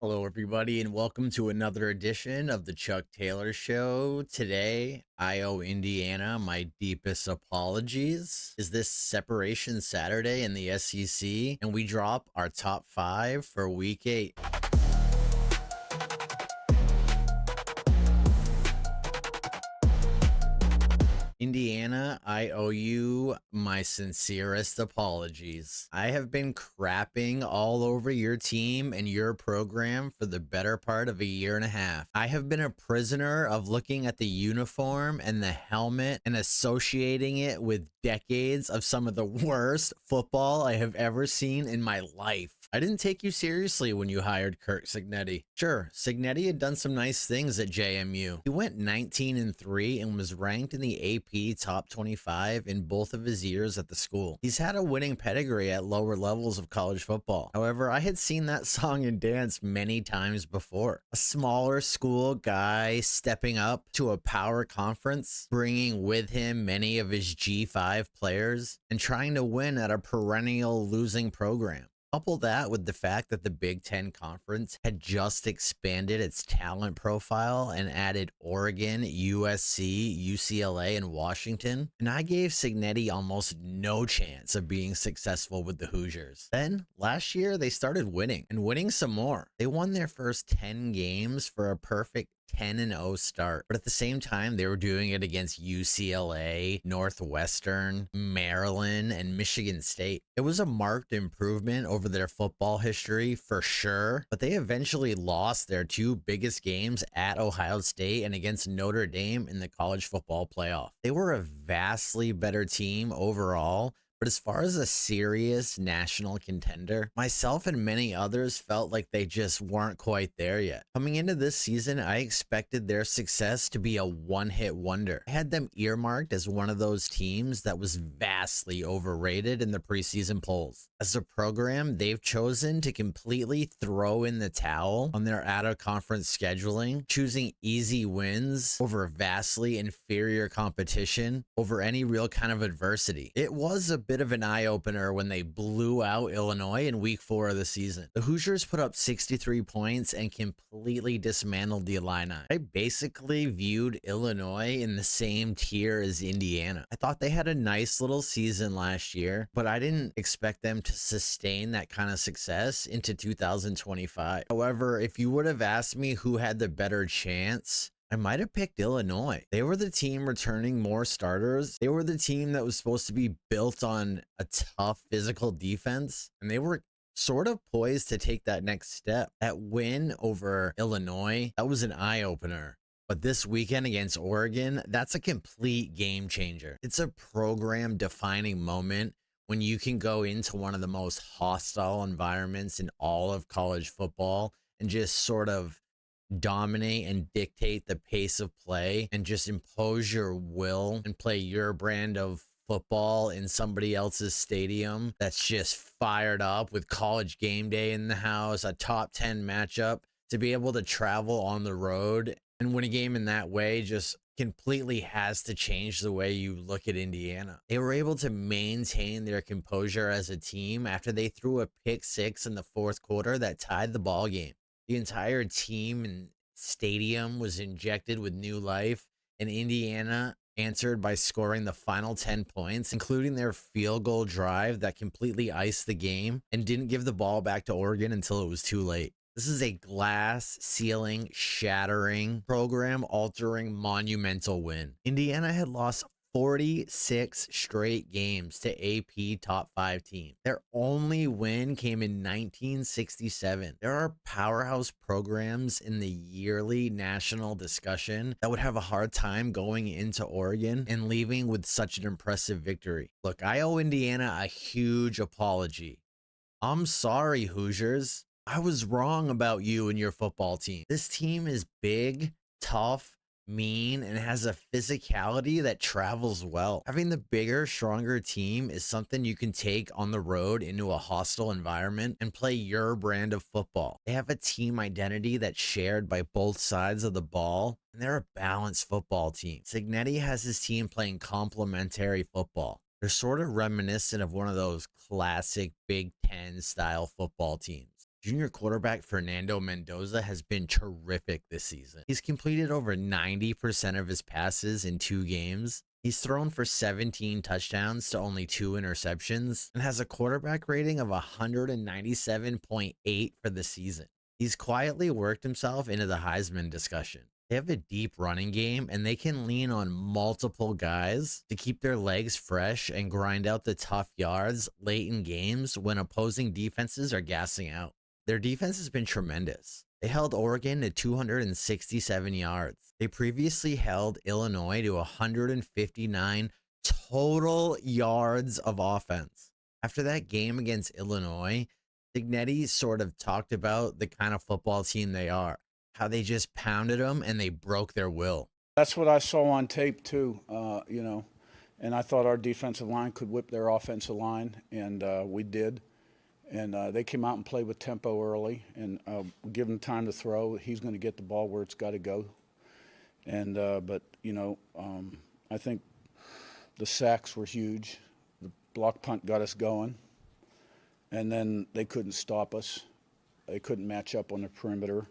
Hello, everybody, and welcome to another edition of the Chuck Taylor Show. Today, I owe Indiana my deepest apologies. Is this Separation Saturday in the SEC, and we drop our top five for week 8. Indiana, I owe you my sincerest apologies. I have been crapping all over your team and your program for the better part of a year and a half. I have been a prisoner of looking at the uniform and the helmet and associating it with decades of some of the worst football I have ever seen in my life. I didn't take you seriously when you hired Kirk Cignetti. Sure, Cignetti had done some nice things at JMU. He went 19-3 and was ranked in the AP top 25 in both of his years at the school. He's had a winning pedigree at lower levels of college football. However, I had seen that song and dance many times before. A smaller school guy stepping up to a power conference, bringing with him many of his G5 players, and trying to win at a perennial losing program. Couple that with the fact that the Big Ten Conference had just expanded its talent profile and added Oregon, USC, UCLA, and Washington, and I gave Cignetti almost no chance of being successful with the Hoosiers. Then, last year, they started winning, and winning some more. They won their first 10 games for a perfect 10-0 start. But at the same time, they were doing it against UCLA, Northwestern, Maryland, and Michigan State. It was a marked improvement over their football history for sure, but they eventually lost their two biggest games at Ohio State and against Notre Dame in the college football playoff. They were a vastly better team overall, but as far as a serious national contender, myself and many others felt like they just weren't quite there yet. Coming into this season, I expected their success to be a one-hit wonder. I had them earmarked as one of those teams that was vastly overrated in the preseason polls. As a program, they've chosen to completely throw in the towel on their out-of-conference scheduling, choosing easy wins over vastly inferior competition over any real kind of adversity. It was a bit of an eye-opener when they blew out Illinois in week 4 of the season. The Hoosiers put up 63 points and completely dismantled the Illini. I basically viewed Illinois in the same tier as Indiana. I thought they had a nice little season last year, but I didn't expect them to sustain that kind of success into 2025. However, if you would have asked me who had the better chance, I might have picked Illinois. They were the team returning more starters. They were the team that was supposed to be built on a tough physical defense, and they were sort of poised to take that next step. That win over Illinois, that was an eye-opener. But this weekend against Oregon, that's a complete game changer. It's a program-defining moment when you can go into one of the most hostile environments in all of college football and just sort of dominate and dictate the pace of play and just impose your will and play your brand of football in somebody else's stadium that's just fired up with college game day in the house, a top 10 matchup. To be able to travel on the road and win a game in that way just completely has to change the way you look at Indiana. They were able to maintain their composure as a team after they threw a pick six in the fourth quarter that tied the ball game. The entire team and stadium was injected with new life, and Indiana answered by scoring the final 10 points, including their field goal drive that completely iced the game and didn't give the ball back to Oregon until it was too late. This is a glass ceiling shattering, program altering, monumental win. Indiana had lost 46 straight games to AP top 5 teams. Their only win came in 1967. There are powerhouse programs in the yearly national discussion that would have a hard time going into Oregon and leaving with such an impressive victory. Look, I owe Indiana a huge apology. I'm sorry, Hoosiers. I was wrong about you and your football team. This team is big, tough, mean, and has a physicality that travels well. Having the bigger, stronger team is something you can take on the road into a hostile environment and play your brand of football. They have a team identity that's shared by both sides of the ball, and they're a balanced football team. Cignetti has his team playing complementary football. They're sort of reminiscent of one of those classic Big Ten style football teams. Junior quarterback Fernando Mendoza has been terrific this season. He's completed over 90% of his passes in 2 games. He's thrown for 17 touchdowns to only 2 interceptions and has a quarterback rating of 197.8 for the season. He's quietly worked himself into the Heisman discussion. They have a deep running game and they can lean on multiple guys to keep their legs fresh and grind out the tough yards late in games when opposing defenses are gassing out. Their defense has been tremendous. They held Oregon to 267 yards. They previously held Illinois to 159 total yards of offense. After that game against Illinois, Signetti sort of talked about the kind of football team they are, how they just pounded them and they broke their will. That's what I saw on tape too, and I thought our defensive line could whip their offensive line, and we did. And they came out and played with tempo early, and give him time to throw. He's going to get the ball where it's got to go. And but I think the sacks were huge. The block punt got us going, and then they couldn't stop us. They couldn't match up on the perimeter,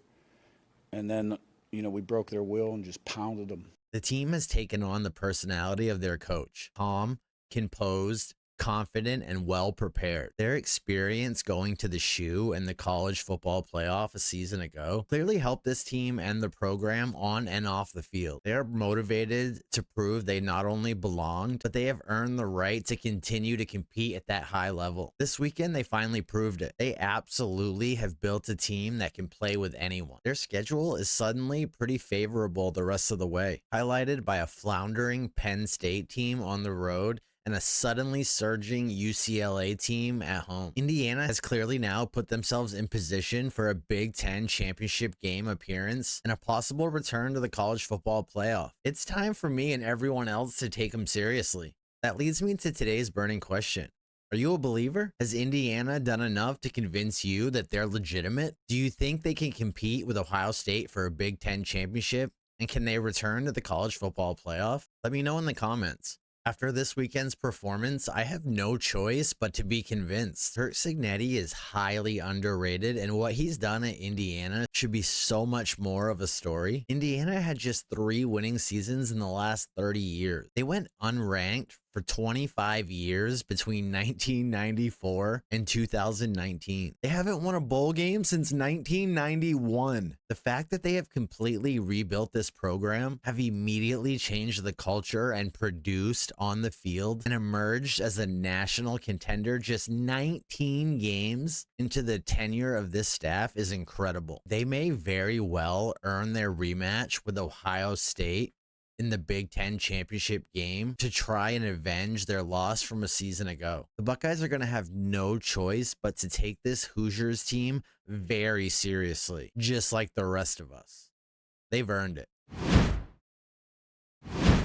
and then we broke their will and just pounded them. The team has taken on the personality of their coach, calm, composed, confident, and well prepared. Their experience going to the shoe and the college football playoff a season ago clearly helped this team and the program on and off the field. They are motivated to prove they not only belong, but they have earned the right to continue to compete at that high level. This weekend, they finally proved it. They absolutely have built a team that can play with anyone. Their schedule is suddenly pretty favorable the rest of the way, highlighted by a floundering Penn State team on the road and a suddenly surging UCLA team at home. Indiana has clearly now put themselves in position for a Big Ten championship game appearance and a possible return to the college football playoff. It's time for me and everyone else to take them seriously. That leads me to today's burning question. Are you a believer? Has Indiana done enough to convince you that they're legitimate? Do you think they can compete with Ohio State for a Big Ten championship? And can they return to the college football playoff? Let me know in the comments. After this weekend's performance, I have no choice but to be convinced. Curt Cignetti is highly underrated, and what he's done at Indiana should be so much more of a story. Indiana had just 3 winning seasons in the last 30 years. They went unranked for 25 years between 1994 and 2019. They haven't won a bowl game since 1991. The fact that they have completely rebuilt this program, have immediately changed the culture and produced on the field and emerged as a national contender just 19 games into the tenure of this staff is incredible. They may very well earn their rematch with Ohio State in the Big Ten championship game to try and avenge their loss from a season ago. The Buckeyes are going to have no choice but to take this Hoosiers team very seriously, just like the rest of us. They've earned it.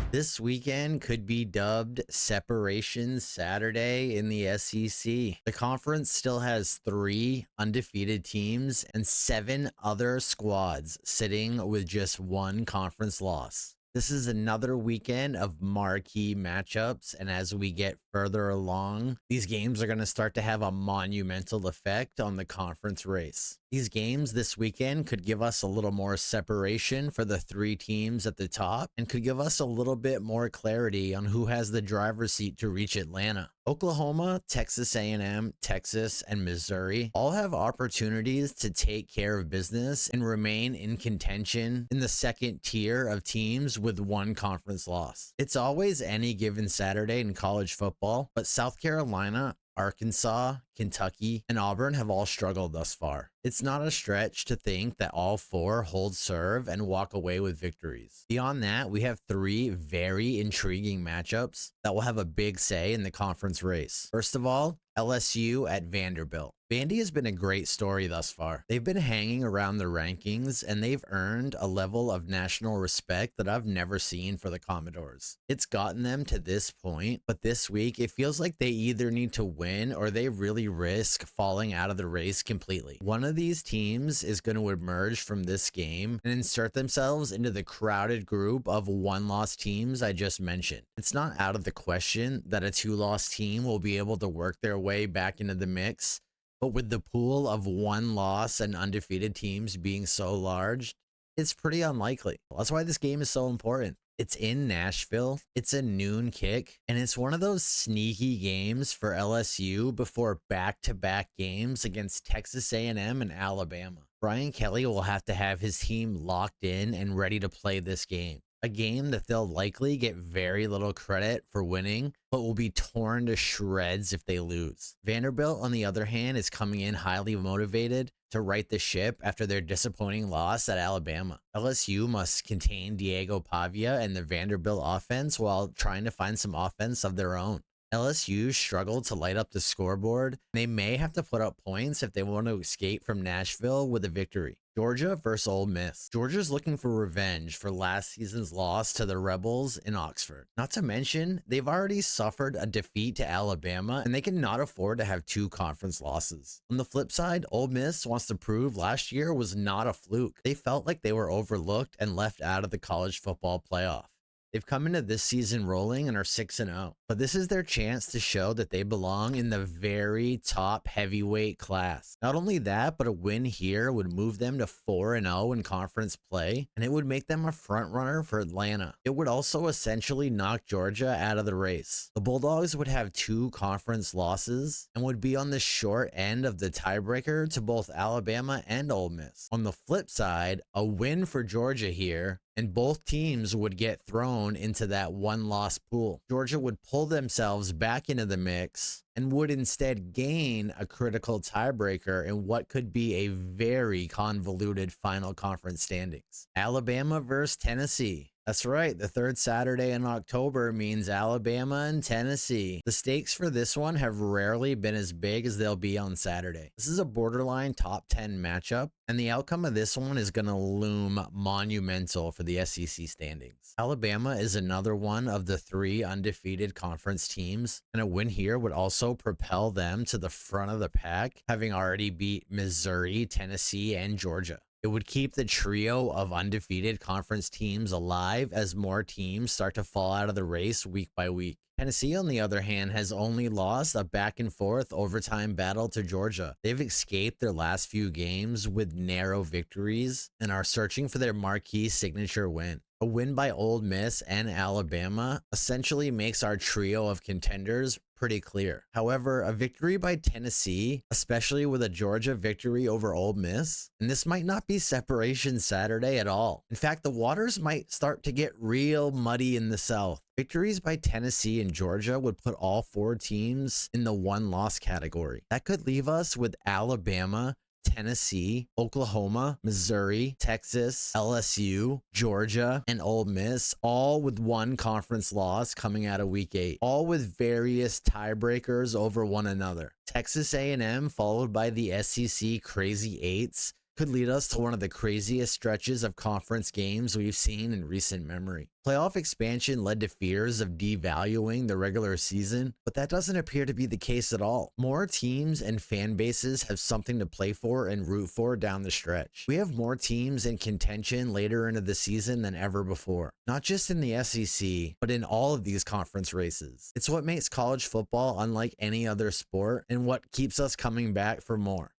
This weekend could be dubbed Separation Saturday in the SEC. The conference still has 3 undefeated teams and 7 other squads sitting with just 1 conference loss. This is another weekend of marquee matchups, and as we get further along, these games are going to start to have a monumental effect on the conference race. These games this weekend could give us a little more separation for the 3 teams at the top and could give us a little bit more clarity on who has the driver's seat to reach Atlanta. Oklahoma, Texas A&M, Texas, and Missouri all have opportunities to take care of business and remain in contention in the second tier of teams with 1 conference loss. It's always any given Saturday in college football, but South Carolina, Arkansas, Kentucky, and Auburn have all struggled thus far. It's not a stretch to think that all 4 hold serve and walk away with victories. Beyond that, we have 3 very intriguing matchups that will have a big say in the conference race. First of all, LSU at Vanderbilt. Vandy has been a great story thus far. They've been hanging around the rankings, and they've earned a level of national respect that I've never seen for the Commodores. It's gotten them to this point, but this week, it feels like they either need to win or they really risk falling out of the race completely. One of these teams is going to emerge from this game and insert themselves into the crowded group of 1-loss teams I just mentioned. It's not out of the question that a 2-loss team will be able to work their way back into the mix, But with the pool of one loss and undefeated teams being so large, it's pretty unlikely. That's why this game is so important. It's in Nashville, it's a noon kick, and it's one of those sneaky games for LSU before back-to-back games against Texas A&M and Alabama. Brian Kelly will have to have his team locked in and ready to play this game. A game that they'll likely get very little credit for winning, but will be torn to shreds if they lose. Vanderbilt, on the other hand, is coming in highly motivated to right the ship after their disappointing loss at Alabama. LSU must contain Diego Pavia and the Vanderbilt offense while trying to find some offense of their own. LSU struggled to light up the scoreboard. They may have to put up points if they want to escape from Nashville with a victory. Georgia versus Ole Miss. Georgia's looking for revenge for last season's loss to the Rebels in Oxford. Not to mention, they've already suffered a defeat to Alabama, and they cannot afford to have 2 conference losses. On the flip side, Ole Miss wants to prove last year was not a fluke. They felt like they were overlooked and left out of the college football playoff. They've come into this season rolling and are 6-0, but this is their chance to show that they belong in the very top heavyweight class. Not only that, but a win here would move them to 4-0 in conference play, and it would make them a front runner for Atlanta. It would also essentially knock Georgia out of the race. The Bulldogs would have 2 conference losses and would be on the short end of the tiebreaker to both Alabama and Ole Miss. On the flip side, a win for Georgia here, and both teams would get thrown into that one-loss pool. Georgia would pull themselves back into the mix and would instead gain a critical tiebreaker in what could be a very convoluted final conference standings. Alabama versus Tennessee. That's right, the third Saturday in October means Alabama and Tennessee. The stakes for this one have rarely been as big as they'll be on Saturday. This is a borderline top 10 matchup, and the outcome of this one is going to loom monumental for the SEC standings. Alabama is another one of the 3 undefeated conference teams, and a win here would also propel them to the front of the pack, having already beat Missouri, Tennessee, and Georgia. It would keep the trio of undefeated conference teams alive as more teams start to fall out of the race week by week. Tennessee, on the other hand, has only lost a back-and-forth overtime battle to Georgia. They've escaped their last few games with narrow victories and are searching for their marquee signature win. A win by Ole Miss and Alabama essentially makes our trio of contenders pretty clear. However, a victory by Tennessee, especially with a Georgia victory over Ole Miss, and this might not be separation Saturday at all. In fact, the waters might start to get real muddy in the South. Victories by Tennessee and Georgia would put all 4 teams in the one-loss category. That could leave us with Alabama, Tennessee, Oklahoma, Missouri, Texas, LSU, Georgia, and Ole Miss, all with 1 conference loss coming out of week 8, all with various tiebreakers over one another. Texas A&M followed by the SEC Crazy 8's could lead us to one of the craziest stretches of conference games we've seen in recent memory. Playoff expansion led to fears of devaluing the regular season, but that doesn't appear to be the case at all. More teams and fan bases have something to play for and root for down the stretch. We have more teams in contention later into the season than ever before, not just in the SEC, but in all of these conference races. It's what makes college football unlike any other sport and what keeps us coming back for more.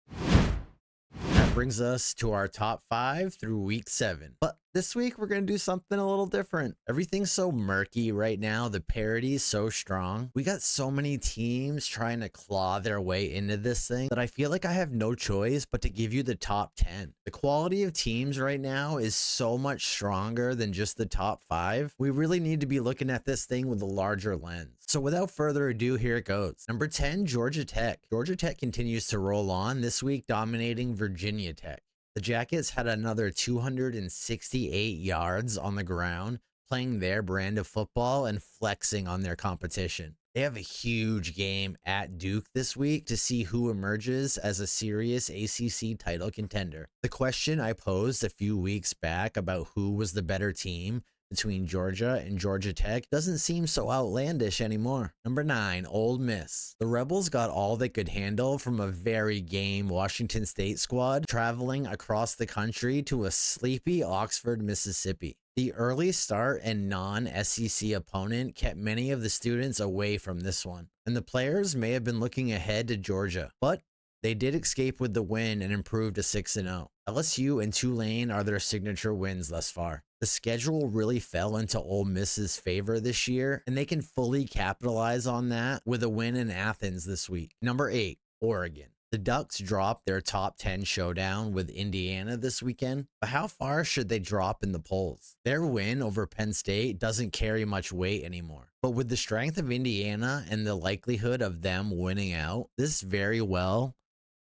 Brings us to our top 5 through week 7. But this week we're going to do something a little different. Everything's so murky right now. The parity's so strong. We got so many teams trying to claw their way into this thing that I feel like I have no choice but to give you the top 10. The quality of teams right now is so much stronger than just the top 5. We really need to be looking at this thing with a larger lens. So without further ado, here it goes. Number 10, Georgia Tech. Georgia Tech continues to roll on this week, dominating Virginia Tech. The Jackets had another 268 yards on the ground, playing their brand of football and flexing on their competition. They have a huge game at Duke this week to see who emerges as a serious ACC title contender. The question I posed a few weeks back about who was the better team between Georgia and Georgia Tech doesn't seem so outlandish anymore. Number 9, Ole Miss. The Rebels got all they could handle from a very game Washington State squad traveling across the country to a sleepy Oxford, Mississippi. The early start and non-SEC opponent kept many of the students away from this one, and the players may have been looking ahead to Georgia, but they did escape with the win and improved to 6-0. LSU and Tulane are their signature wins thus far. The schedule really fell into Ole Miss's favor this year, and they can fully capitalize on that with a win in Athens this week. Number 8, Oregon. The Ducks dropped their top 10 showdown with Indiana this weekend, but how far should they drop in the polls? Their win over Penn State doesn't carry much weight anymore. But with the strength of Indiana and the likelihood of them winning out, this very well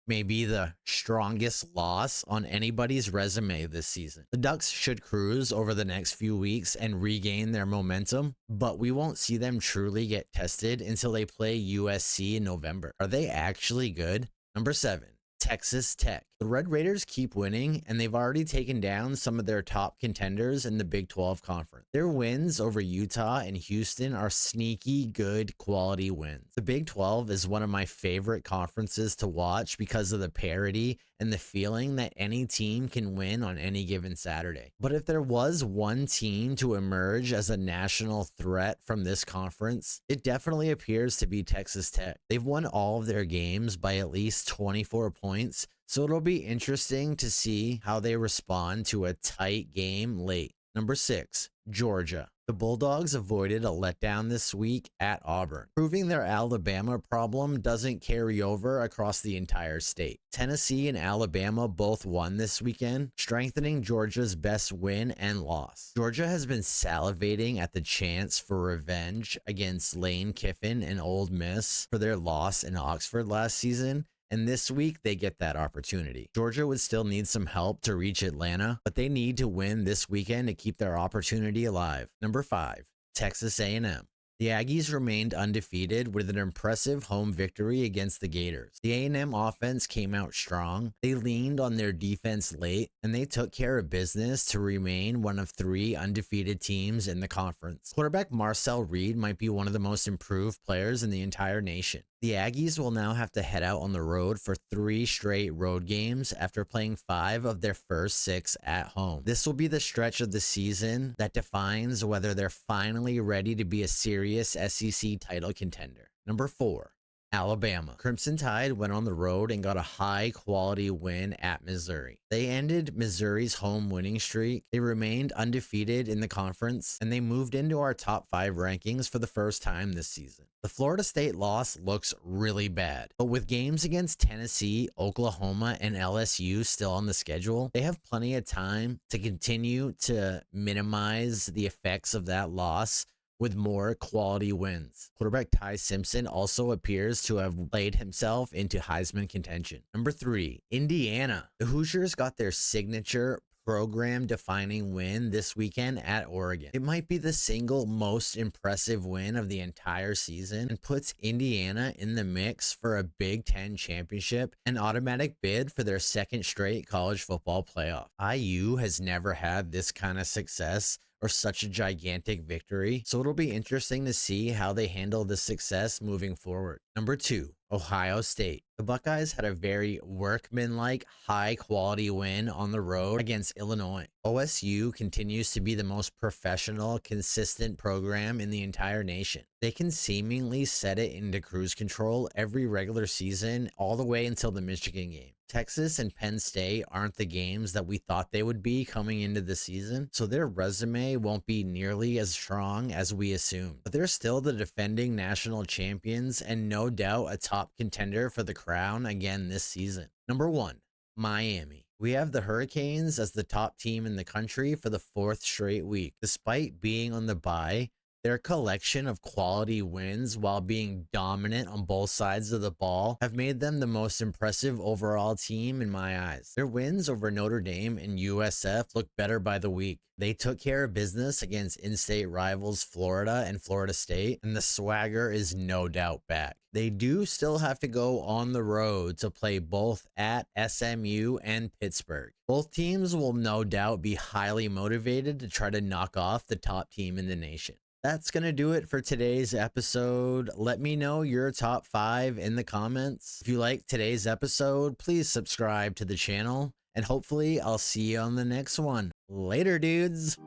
may be the strongest loss on anybody's resume this season. The Ducks should cruise over the next few weeks and regain their momentum, but we won't see them truly get tested until they play USC in November. Are they actually good? Number 7, Texas Tech. The Red Raiders keep winning, and they've already taken down some of their top contenders in the Big 12 Conference. Their wins over Utah and Houston are sneaky good quality wins. The Big 12 is one of my favorite conferences to watch because of the parity and the feeling that any team can win on any given Saturday. But if there was one team to emerge as a national threat from this conference, it definitely appears to be Texas Tech. They've won all of their games by at least 24 points, so it'll be interesting to see how they respond to a tight game late. Number 6, Georgia. The Bulldogs avoided a letdown this week at Auburn, proving their Alabama problem doesn't carry over across the entire state. Tennessee and Alabama both won this weekend, strengthening Georgia's best win and loss. Georgia has been salivating at the chance for revenge against Lane Kiffin and Ole Miss for their loss in Oxford last season, and this week, they get that opportunity. Georgia would still need some help to reach Atlanta, but they need to win this weekend to keep their opportunity alive. Number 5, Texas A&M. The Aggies remained undefeated with an impressive home victory against the Gators. The A&M offense came out strong. They leaned on their defense late, and they took care of business to remain one of 3 undefeated teams in the conference. Quarterback Marcel Reed might be one of the most improved players in the entire nation. The Aggies will now have to head out on the road for 3 straight road games after playing 5 of their first 6 at home. This will be the stretch of the season that defines whether they're finally ready to be a serious SEC title contender. Number 4, Alabama. Crimson Tide went on the road and got a high-quality win at Missouri. They ended Missouri's home winning streak. They remained undefeated in the conference, and they moved into our top 5 rankings for the first time this season. The Florida State loss looks really bad, but with games against Tennessee, Oklahoma, and LSU still on the schedule, they have plenty of time to continue to minimize the effects of that loss with more quality wins. Quarterback Ty Simpson also appears to have played himself into Heisman contention. Number 3, Indiana. The Hoosiers got their signature program-defining win this weekend at Oregon. It might be the single most impressive win of the entire season and puts Indiana in the mix for a Big Ten championship, an automatic bid for their 2nd straight college football playoff. IU has never had this kind of success or such a gigantic victory, so it'll be interesting to see how they handle this success moving forward. Number 2, Ohio State. The Buckeyes had a very workmanlike, high-quality win on the road against Illinois. OSU continues to be the most professional, consistent program in the entire nation. They can seemingly set it into cruise control every regular season all the way until the Michigan game. Texas and Penn State aren't the games that we thought they would be coming into the season, so their resume won't be nearly as strong as we assumed. But they're still the defending national champions and no doubt a top contender for the crown again this season. Number 1, Miami. We have the Hurricanes as the top team in the country for the 4th straight week. Despite being on the bye, their collection of quality wins while being dominant on both sides of the ball have made them the most impressive overall team in my eyes. Their wins over Notre Dame and USF look better by the week. They took care of business against in-state rivals Florida and Florida State, and the swagger is no doubt back. They do still have to go on the road to play both at SMU and Pittsburgh. Both teams will no doubt be highly motivated to try to knock off the top team in the nation. That's going to do it for today's episode. Let me know your top 5 in the comments. If you like today's episode, please subscribe to the channel, and hopefully I'll see you on the next one. Later, dudes.